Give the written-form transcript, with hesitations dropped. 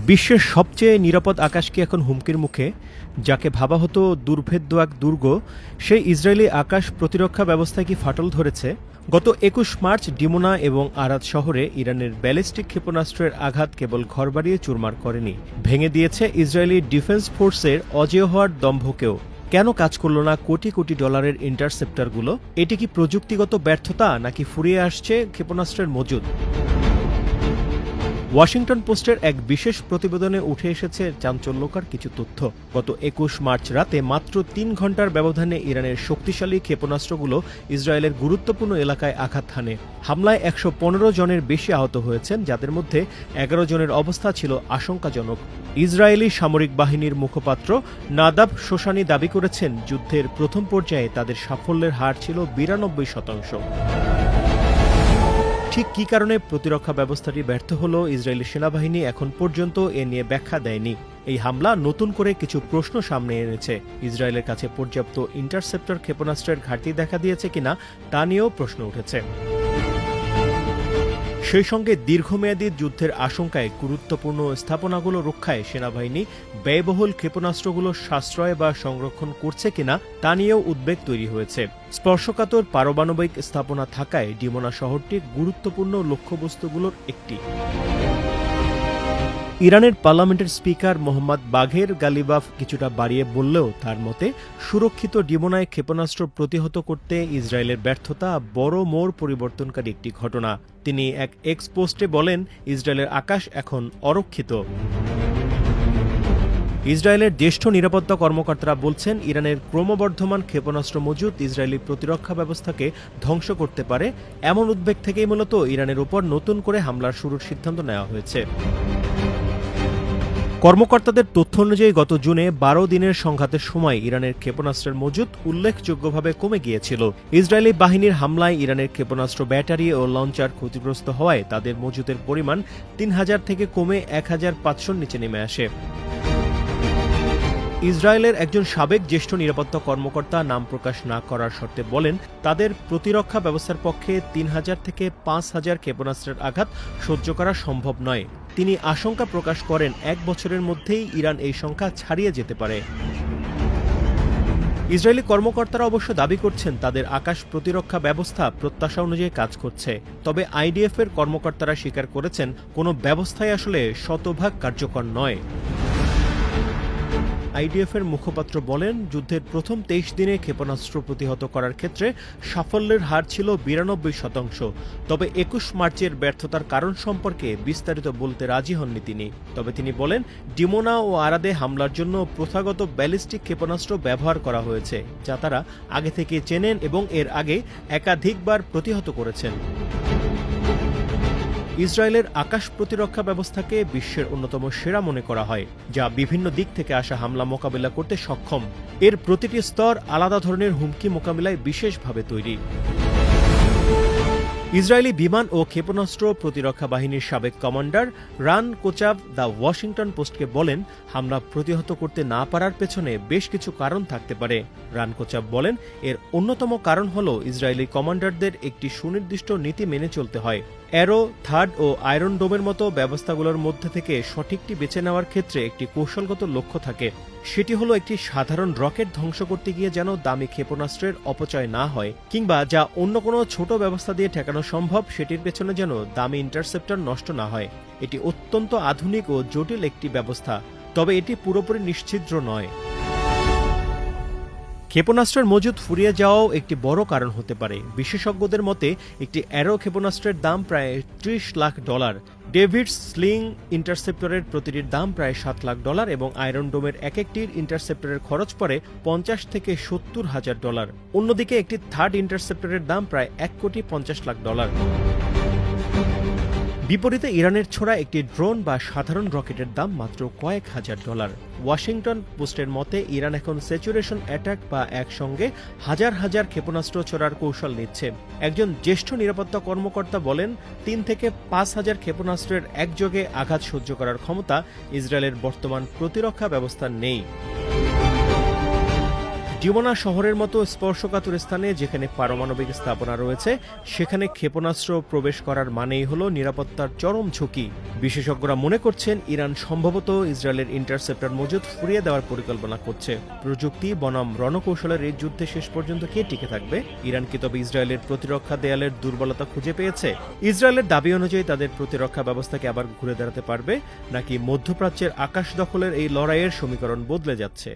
বিশ্বের সবচেয়ে নিরাপদ আকাশ কি এখন হুমকির মুখে? যাকে ভাবা হতো দুর্ভেদ্য এক দুর্গ, সেই ইসরায়েলি আকাশ প্রতিরক্ষা ব্যবস্থায় কি ফাটল ধরেছে? গত ২১ মার্চ ডিমোনা এবং আরাদ শহরে ইরানের ব্যালিস্টিক ক্ষেপণাস্ত্রের আঘাত কেবল ঘর বাড়িয়ে চুরমার করেনি, ভেঙে দিয়েছে ইসরায়েলি ডিফেন্স ফোর্সের অজেয় হওয়ার দম্ভকেও। কেন কাজ করল না কোটি কোটি ডলারের ইন্টারসেপ্টরগুলো? এটি কি প্রযুক্তিগত ব্যর্থতা, নাকি ফুরিয়ে আসছে ক্ষেপণাস্ত্রের মজুদ? ওয়াশিংটন পোস্টের এক বিশেষ প্রতিবেদনে উঠে এসেছে চাঞ্চল্যকর কিছু তথ্য। গত ২১ মার্চ রাতে মাত্র ৩ ঘণ্টার ব্যবধানে ইরানের শক্তিশালী ক্ষেপণাস্ত্রগুলো ইসরায়েলের গুরুত্বপূর্ণ এলাকায় আঘাত হানে। হামলায় ১১৫ জনের বেশি আহত হয়েছেন, যাদের মধ্যে ১১ জনের অবস্থা ছিল আশঙ্কাজনক। ইসরায়েলি সামরিক বাহিনীর মুখপাত্র নাদাব শোশানি দাবি করেছেন, যুদ্ধের প্রথম পর্যায়ে তাদের সাফল্যের হার ছিল ৯২%। ঠিক কী কারণে প্রতিরক্ষা ব্যবস্থাটি ব্যর্থ হল, ইসরায়েলি সেনাবাহিনী এখন পর্যন্ত এ নিয়ে ব্যাখ্যা দেয়নি। এই হামলা নতুন করে কিছু প্রশ্ন সামনে এনেছে। ইসরায়েলের কাছে পর্যাপ্ত ইন্টারসেপ্টর ক্ষেপণাস্ত্রের ঘাটতি দেখা দিয়েছে কিনা তা নিয়েও প্রশ্ন উঠেছে। সেই সঙ্গে দীর্ঘমেয়াদী যুদ্ধের আশঙ্কায় গুরুত্বপূর্ণ স্থাপনাগুলো রক্ষায় সেনাবাহিনী ব্যয়বহুল ক্ষেপণাস্ত্রগুলো সাশ্রয় বা সংরক্ষণ করছে কিনা তা নিয়েও উদ্বেগ তৈরি হয়েছে। স্পর্শকাতর পারমাণবিক স্থাপনা থাকায় ডিমোনা শহরটি গুরুত্বপূর্ণ লক্ষ্যবস্তুগুলোর একটি। ইরানের পার্লামেন্টের স্পিকার মোহাম্মদ বাঘের গালিবাফ কিছুটা বাড়িয়ে বললেও তার মতে সুরক্ষিত ডিমোনায় ক্ষেপণাস্ত্র প্রতিহত করতে ইসরায়েলের ব্যর্থতা বড় মোড় পরিবর্তনকারী একটি ঘটনা। তিনি এক এক্স পোস্টে বলেন, ইসরায়েলের আকাশ এখন অরক্ষিত। ইসরায়েলের জ্যেষ্ঠ নিরাপত্তা কর্মকর্তারা বলছেন, ইরানের ক্রমবর্ধমান ক্ষেপণাস্ত্র মজুদ ইসরায়েলি প্রতিরক্ষা ব্যবস্থাকে ধ্বংস করতে পারে। এমন উদ্বেগ থেকেই মূলত ইরানের উপর নতুন করে হামলার শুরুর সিদ্ধান্ত নেওয়া হয়েছে। কর্মকর্তাদের তথ্য অনুযায়ী গত জুনে ১২ দিনের সংঘাতের সময় ইরানের ক্ষেপণাস্ত্রের মজুদ উল্লেখযোগ্যভাবে কমে গিয়েছিল। ইসরায়েলি বাহিনীর হামলায় ইরানের ক্ষেপণাস্ত্র ব্যাটারি ও লঞ্চার ক্ষতিগ্রস্ত হওয়ায় তাদের মজুদের পরিমাণ ৩,০০০ থেকে কমে ১,৫০০-র নিচে নেমে আসে। ইসরায়েলের একজন সাবেক জ্যেষ্ঠ নিরাপত্তা কর্মকর্তা নাম প্রকাশ না করার শর্তে বলেন, তাদের প্রতিরক্ষা ব্যবস্থার পক্ষে ৩,০০০ থেকে ৫,০০০ ক্ষেপণাস্ত্রের আঘাত সহ্য করা সম্ভব নয়। তিনি আশঙ্কা প্রকাশ করেন, ১ বছরের মধ্যেই ইরান এই সংখ্যা ছাড়িয়ে যেতে পারে। ইসরায়েলি কর্মকর্তারা অবশ্য দাবি করছেন, তাদের আকাশ প্রতিরক্ষা ব্যবস্থা প্রত্যাশা অনুযায়ী কাজ করছে। তবে আইডিএফ এর কর্মকর্তারা স্বীকার করেছেন, কোনো ব্যবস্থাই আসলে শতভাগ কার্যকর নয়। আইডিএফ এর মুখপাত্র বলেন, যুদ্ধের প্রথম ২৩ দিনে ক্ষেপণাস্ত্র প্রতিহত করার ক্ষেত্রে সাফল্যের হার ছিল ৯২%। তবে ২১ মার্চের ব্যর্থতার কারণ সম্পর্কে বিস্তারিত বলতে রাজি হননি তিনি। তবে তিনি বলেন, ডিমোনা ও আরাদে হামলার জন্য প্রথাগত ব্যালিস্টিক ক্ষেপণাস্ত্র ব্যবহার করা হয়েছে, যা তারা আগে থেকে চেনেন এবং এর আগে একাধিকবার প্রতিহত করেছেন। ইসরায়েলের আকাশ প্রতিরক্ষা ব্যবস্থাকে বিশ্বের অন্যতম সেরা মনে করা হয়, যা বিভিন্ন দিক থেকে আসা হামলা মোকাবিলা করতে সক্ষম। এর প্রতিটি স্তর আলাদা ধরনের হুমকি মোকাবিলায় বিশেষভাবে তৈরি। ইসরায়েলি বিমান ও ক্ষেপণাস্ত্র প্রতিরক্ষা বাহিনীর সাবেক কমান্ডার রান কোচাভ দ্য ওয়াশিংটন পোস্টকে বলেন, হামলা প্রতিহত করতে না পারার পেছনে বেশ কিছু কারণ থাকতে পারে। রান কোচাভ বলেন, এর অন্যতম কারণ হল ইসরায়েলি কমান্ডারদের একটি সুনির্দিষ্ট নীতি মেনে চলতে হয়। অ্যারো, থার্ড ও আয়রন ডোমের মতো ব্যবস্থাগুলোর মধ্যে থেকে সঠিকটি বেছে নেওয়ার ক্ষেত্রে একটি কৌশলগত লক্ষ্য থাকে। সেটি হলো একটি সাধারণ রকেট ধ্বংস করতে গিয়ে যেন দামি ক্ষেপণাস্ত্রের অপচয় না হয়, কিংবা যা অন্য কোনো ছোট ব্যবস্থা দিয়ে ঠেকানো সম্ভব সেটির পেছনে যেন দামি ইন্টারসেপ্টর নষ্ট না হয়। এটি অত্যন্ত আধুনিক ও জটিল একটি ব্যবস্থা, তবে এটি পুরোপুরি নিশ্ছিদ্র নয়। ক্ষেপণাস্ত্রের মজুদ ফুরিয়ে যাওয়াও একটি বড় কারণ হতে পারে। বিশেষজ্ঞদের মতে, একটি অ্যারো ক্ষেপণাস্ত্রের দাম প্রায় $৩০ লাখ, ডেভিড স্লিং ইন্টারসেপ্টরের প্রতিটির দাম প্রায় $৭ লাখ এবং আয়রন ডোমের এক একটির ইন্টারসেপ্টরের খরচ পড়ে $৫০ থেকে $৭০,০০০। অন্যদিকে একটি থার্ড ইন্টারসেপ্টরের দাম প্রায় $১,৫০,০০,০০০। বিপরীতে ইরানের ছোড়া একটি ড্রোন বা সাধারণ রকেটের দাম মাত্র কয়েক হাজার ডলার। ওয়াশিংটন পোস্টের মতে, ইরান এখন স্যাচুরেশন অ্যাটাক বা একসঙ্গে হাজার হাজার ক্ষেপণাস্ত্র ছোড়ার কৌশল নিচ্ছে। একজন জ্যেষ্ঠ নিরাপত্তা কর্মকর্তা বলেন, ৩ থেকে ৫,০০০ ক্ষেপণাস্ত্রের একযোগে আঘাত সহ্য করার ক্ষমতা ইসরায়েলের বর্তমান প্রতিরক্ষা ব্যবস্থা নেই। ডিমোনা শহরের মতো স্পর্শকাতর স্থানে যেখানে পারমাণবিক স্থাপনা রয়েছে সেখানে ক্ষেপণাস্ত্র প্রবেশ করার মানেই হলো নিরাপত্তার চরম ঝুঁকি। বিশেষজ্ঞরা মনে করছেন ইরান সম্ভবত ইসরায়েলের ইন্টারসেপ্টর মজুদ ফুরিয়ে দেওয়ার পরিকল্পনা করছে। প্রযুক্তি বনাম রণকৌশলের এই যুদ্ধে শেষ পর্যন্ত কে টিকে থাকবে? ইরান কি তবে ইসরায়েলের প্রতিরক্ষা দেয়ালের দুর্বলতা খুঁজে পেয়েছে? ইসরায়েলের দাবি অনুযায়ী তাদের প্রতিরক্ষা ব্যবস্থাকে আবার ঘুরে দাঁড়াতে পারবে, নাকি মধ্যপ্রাচ্যের আকাশ দখলের এই লড়াইয়ের সমীকরণ বদলে যাচ্ছে?